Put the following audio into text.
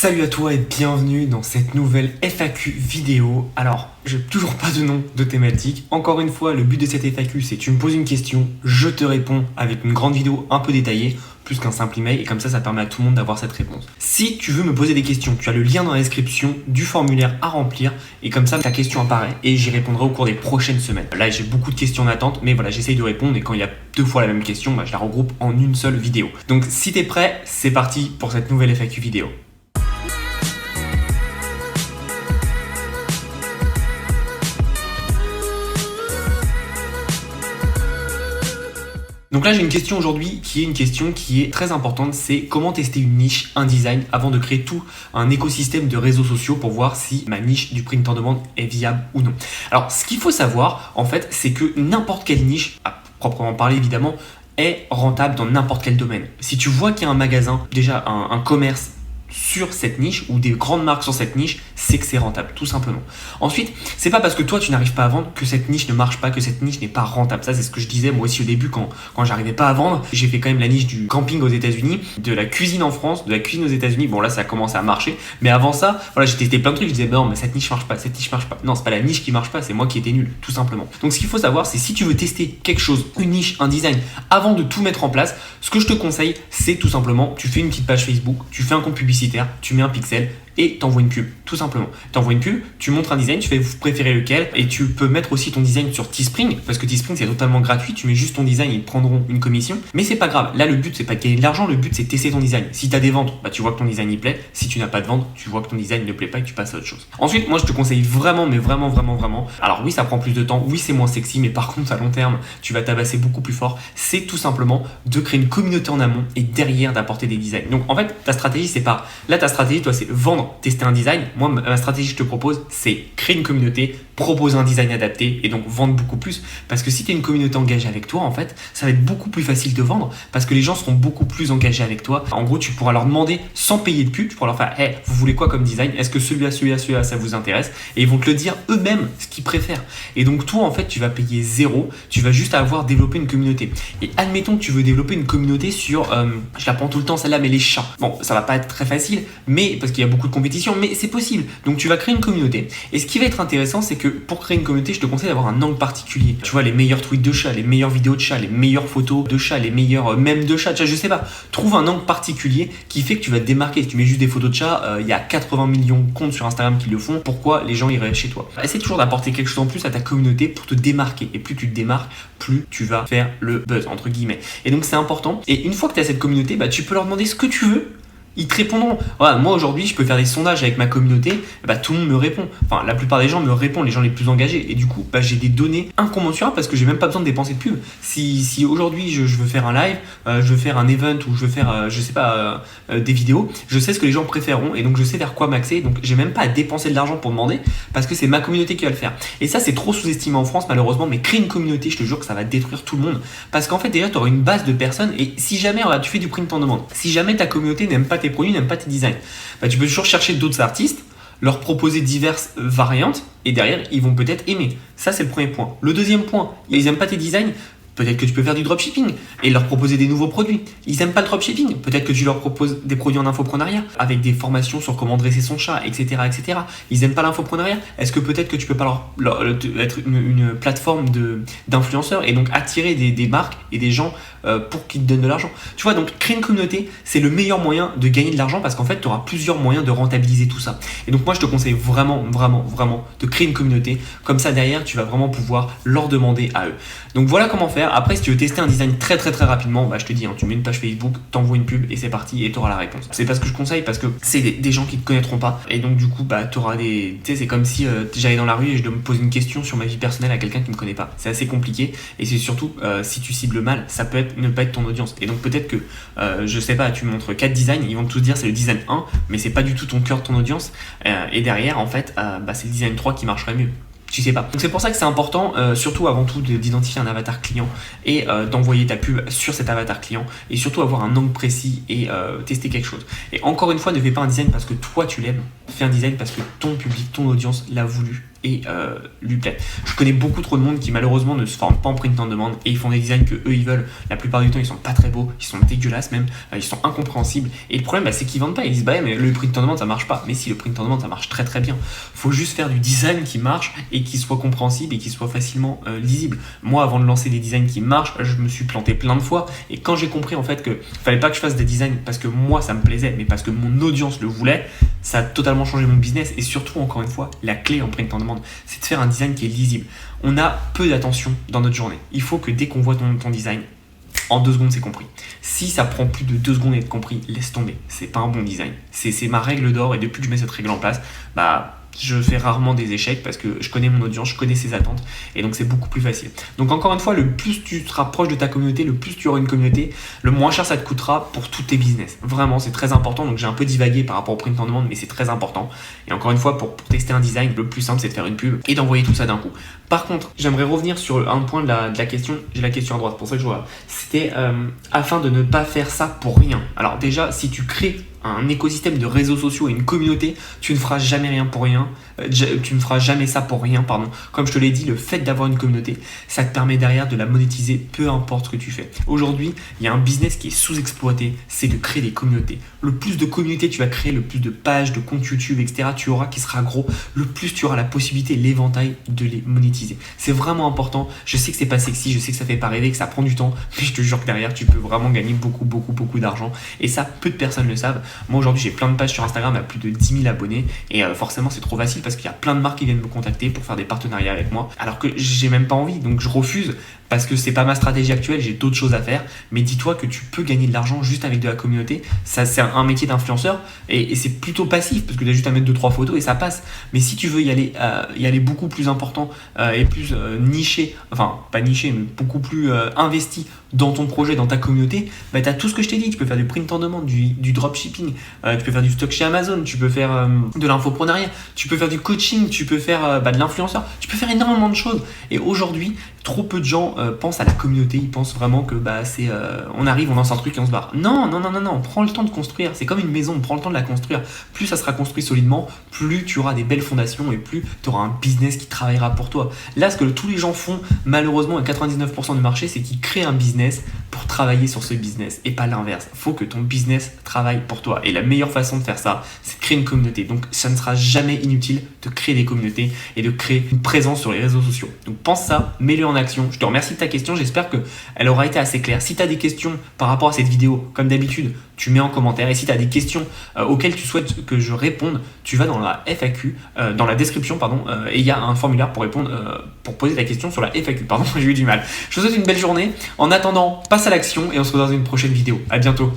Salut à toi et bienvenue dans cette nouvelle FAQ vidéo. Alors, j'ai toujours pas de nom de thématique. Encore une fois, le but de cette FAQ, c'est tu me poses une question, je te réponds avec une grande vidéo un peu détaillée, plus qu'un simple email, et comme ça permet à tout le monde d'avoir cette réponse. Si tu veux me poser des questions, tu as le lien dans la description du formulaire à remplir, et comme ça ta question apparaît, et j'y répondrai au cours des prochaines semaines. Là, j'ai beaucoup de questions en attente, mais voilà, j'essaye de répondre, et quand il y a deux fois la même question, je la regroupe en une seule vidéo. Donc si t'es prêt, c'est parti pour cette nouvelle FAQ vidéo. Donc là j'ai une question aujourd'hui qui est très importante, c'est comment tester une niche, un design avant de créer tout un écosystème de réseaux sociaux pour voir si ma niche du print on demand est viable ou non. Alors ce qu'il faut savoir en fait, c'est que n'importe quelle niche, à proprement parler évidemment, est rentable dans n'importe quel domaine. Si tu vois qu'il y a un magasin, déjà un commerce sur cette niche ou des grandes marques sur cette niche, c'est que c'est rentable, tout simplement. Ensuite, c'est pas parce que toi tu n'arrives pas à vendre que cette niche ne marche pas, que cette niche n'est pas rentable. Ça, c'est ce que je disais moi aussi au début quand j'arrivais pas à vendre. J'ai fait quand même la niche du camping aux États-Unis, de la cuisine en France, de la cuisine aux États-Unis. Bon, là ça a commencé à marcher, mais avant ça, voilà, j'ai testé plein de trucs. Je disais, non, mais cette niche marche pas, cette niche marche pas. Non, c'est pas la niche qui marche pas, c'est moi qui étais nul, tout simplement. Donc, ce qu'il faut savoir, c'est si tu veux tester quelque chose, une niche, un design, avant de tout mettre en place, ce que je te conseille, c'est tout simplement, tu fais une petite page Facebook, tu fais un compte publicitaire, tu mets un pixel et t'envoies une pub, tout simplement. T'envoies une pub, tu montres un design, tu fais vous préférez lequel, et tu peux mettre aussi ton design sur Teespring, parce que Teespring c'est totalement gratuit, tu mets juste ton design et ils te prendront une commission, mais c'est pas grave. Là le but c'est pas de gagner de l'argent, le but c'est de tester ton design. Si t'as des ventes, tu vois que ton design il plaît, si tu n'as pas de ventes, tu vois que ton design ne plaît pas et que tu passes à autre chose. Ensuite, moi je te conseille vraiment, mais vraiment, alors oui ça prend plus de temps, oui c'est moins sexy, mais par contre à long terme, tu vas tabasser beaucoup plus fort, c'est tout simplement de créer une communauté en amont et derrière d'apporter des designs. Donc en fait, ta stratégie c'est pas, là ta stratégie toi c'est vendre, tester un design. Moi, ma stratégie que je te propose, c'est créer une communauté, proposer un design adapté et donc vendre beaucoup plus. Parce que si tu es une communauté engagée avec toi, en fait, ça va être beaucoup plus facile de vendre parce que les gens seront beaucoup plus engagés avec toi. En gros, tu pourras leur demander sans payer de pub, tu pourras leur faire hey, vous voulez quoi comme design? Est-ce que celui-là, ça vous intéresse? Et ils vont te le dire eux-mêmes ce qu'ils préfèrent. Et donc, toi, en fait, tu vas payer zéro, tu vas juste avoir développé une communauté. Et admettons que tu veux développer une communauté sur, je la prends tout le temps celle-là, mais les chats. Bon, ça va pas être très facile, mais parce qu'il y a beaucoup de compétition, mais c'est possible. Donc tu vas créer une communauté. Et ce qui va être intéressant, c'est que pour créer une communauté, je te conseille d'avoir un angle particulier. Tu vois, les meilleurs tweets de chat, les meilleures vidéos de chat, les meilleures photos de chat, les meilleurs mèmes de chat, je sais pas. Trouve un angle particulier qui fait que tu vas te démarquer. Si tu mets juste des photos de chat, il y a 80 millions de comptes sur Instagram qui le font. Pourquoi les gens iraient chez toi? Essaie toujours d'apporter quelque chose en plus à ta communauté pour te démarquer. Et plus tu te démarques, plus tu vas faire le buzz, entre guillemets. Et donc c'est important. Et une fois que tu as cette communauté, tu peux leur demander ce que tu veux. Ils te répondront. Voilà, moi aujourd'hui, je peux faire des sondages avec ma communauté, tout le monde me répond. Enfin, la plupart des gens me répondent, les gens les plus engagés. Et du coup, j'ai des données incommensurables parce que j'ai même pas besoin de dépenser de pub. Si aujourd'hui je veux faire un live, je veux faire un event ou je veux faire, des vidéos, je sais ce que les gens préféreront et donc je sais vers quoi m'axer. Donc j'ai même pas à dépenser de l'argent pour demander parce que c'est ma communauté qui va le faire. Et ça, c'est trop sous-estimé en France malheureusement. Mais créer une communauté, je te jure que ça va détruire tout le monde parce qu'en fait déjà, tu auras une base de personnes et si jamais tu fais du print on demand, si jamais ta communauté n'aime pas tes produits, n'aime pas tes designs, tu peux toujours chercher d'autres artistes, leur proposer diverses variantes et derrière ils vont peut-être aimer. Ça c'est le premier point. Le deuxième point, ils n'aiment pas tes designs, peut-être que tu peux faire du dropshipping et leur proposer des nouveaux produits. Ils n'aiment pas le dropshipping, peut-être que tu leur proposes des produits en infoprenariat avec des formations sur comment dresser son chat, etc. etc. Ils n'aiment pas l'infoprenariat. Est-ce que peut-être que tu peux pas leur être une plateforme d'influenceurs et donc attirer des marques et des gens pour qu'ils te donnent de l'argent. Tu vois, donc créer une communauté, c'est le meilleur moyen de gagner de l'argent parce qu'en fait, tu auras plusieurs moyens de rentabiliser tout ça. Et donc moi, je te conseille vraiment de créer une communauté. Comme ça, derrière, tu vas vraiment pouvoir leur demander à eux. Donc voilà comment faire. Après, si tu veux tester un design très rapidement, je te dis, tu mets une page Facebook, t'envoies une pub et c'est parti et tu auras la réponse. C'est pas ce que je conseille parce que c'est des gens qui te connaîtront pas. Et donc du coup, tu auras des... Tu sais, c'est comme si j'allais dans la rue et je dois me poser une question sur ma vie personnelle à quelqu'un qui me connaît pas. C'est assez compliqué et c'est surtout, si tu cibles mal, ça peut ne pas être ton audience. Et donc peut-être que, je sais pas, tu montres 4 designs, ils vont tous dire c'est le design 1, mais c'est pas du tout ton cœur de ton audience. Et derrière, en fait, c'est le design 3 qui marcherait mieux. Tu sais pas. Donc c'est pour ça que c'est important, surtout avant tout, d'identifier un avatar client et d'envoyer ta pub sur cet avatar client et surtout avoir un angle précis et tester quelque chose. Et encore une fois, ne fais pas un design parce que toi tu l'aimes, fais un design parce que ton public, ton audience l'a voulu et lui plaît. Je connais beaucoup trop de monde qui malheureusement ne se forment pas en print on demand et ils font des designs que eux ils veulent. La plupart du temps ils sont pas très beaux, ils sont dégueulasses même, ils sont incompréhensibles et le problème c'est qu'ils vendent pas. Ils disent mais le print on demand ça marche pas. Mais si, le print on demand ça marche très très bien. Faut juste faire du design qui marche et qui soit compréhensible et qui soit facilement lisible. Moi avant de lancer des designs qui marchent, je me suis planté plein de fois et quand j'ai compris en fait que fallait pas que je fasse des designs parce que moi ça me plaisait mais parce que mon audience le voulait, ça a totalement changé mon business. Et surtout encore une fois, la clé en print on demand c'est de faire un design qui est lisible. On a peu d'attention dans notre journée. Il faut que dès qu'on voit ton design, en 2 secondes c'est compris. Si ça prend plus de 2 secondes à être compris, laisse tomber, c'est pas un bon design. C'est ma règle d'or et depuis que je mets cette règle en place, je fais rarement des échecs parce que je connais mon audience, je connais ses attentes et donc c'est beaucoup plus facile. Donc encore une fois, le plus tu te rapproches de ta communauté, le plus tu auras une communauté, le moins cher ça te coûtera pour tous tes business. Vraiment, c'est très important. Donc j'ai un peu divagué par rapport au print on demand, mais c'est très important. Et encore une fois, pour tester un design, le plus simple c'est de faire une pub et d'envoyer tout ça d'un coup. Par contre, j'aimerais revenir sur un point de la question. J'ai la question à droite, pour ça que je vois. C'était afin de ne pas faire ça pour rien. Alors déjà, si tu crées un écosystème de réseaux sociaux et une communauté, tu ne feras jamais rien pour rien. Tu ne feras jamais ça pour rien, pardon. Comme je te l'ai dit, le fait d'avoir une communauté, ça te permet derrière de la monétiser, peu importe ce que tu fais. Aujourd'hui, il y a un business qui est sous-exploité, c'est de créer des communautés. Le plus de communautés tu vas créer, le plus de pages, de comptes YouTube, etc. tu auras qui sera gros, le plus tu auras la possibilité, l'éventail de les monétiser. C'est vraiment important. Je sais que c'est pas sexy, je sais que ça fait pas rêver, que ça prend du temps, mais je te jure que derrière, tu peux vraiment gagner beaucoup d'argent. Et ça, peu de personnes le savent. Moi aujourd'hui j'ai plein de pages sur Instagram à plus de 10 000 abonnés et forcément c'est trop facile parce qu'il y a plein de marques qui viennent me contacter pour faire des partenariats avec moi alors que j'ai même pas envie, donc je refuse parce que c'est pas ma stratégie actuelle, j'ai d'autres choses à faire. Mais dis-toi que tu peux gagner de l'argent juste avec de la communauté. Ça c'est un métier d'influenceur et c'est plutôt passif parce que tu as juste à mettre 2-3 photos et ça passe. Mais si tu veux y aller beaucoup plus important et plus niché, enfin pas niché mais beaucoup plus investi dans ton projet, dans ta communauté, tu as tout ce que je t'ai dit. Tu peux faire du print on demand, du dropshipping, tu peux faire du stock chez Amazon, tu peux faire de l'infoprenariat, tu peux faire du coaching, tu peux faire de l'influenceur, tu peux faire énormément de choses. Et aujourd'hui, trop peu de gens pensent à la communauté, ils pensent vraiment que on arrive, on lance un truc et on se barre. Non, prends le temps de construire, c'est comme une maison, on prend le temps de la construire. Plus ça sera construit solidement, plus tu auras des belles fondations et plus tu auras un business qui travaillera pour toi. Là, ce que tous les gens font, malheureusement, à 99% du marché, c'est qu'ils créent un business pour travailler sur ce business et pas l'inverse. Il faut que ton business travaille pour toi. Et la meilleure façon de faire ça, c'est de créer une communauté. Donc, ça ne sera jamais inutile de créer des communautés et de créer une présence sur les réseaux sociaux. Donc, pense ça, mets-le en action. Je te remercie de ta question. J'espère qu'elle aura été assez claire. Si tu as des questions par rapport à cette vidéo, comme d'habitude, tu mets en commentaire. Et si tu as des questions auxquelles tu souhaites que je réponde, tu vas dans la FAQ, dans la description, et il y a un formulaire pour répondre, pour poser ta question sur la FAQ. Pardon, j'ai eu du mal. Je te souhaite une belle journée. En attendant, passe à l'action et on se retrouve dans une prochaine vidéo. À bientôt.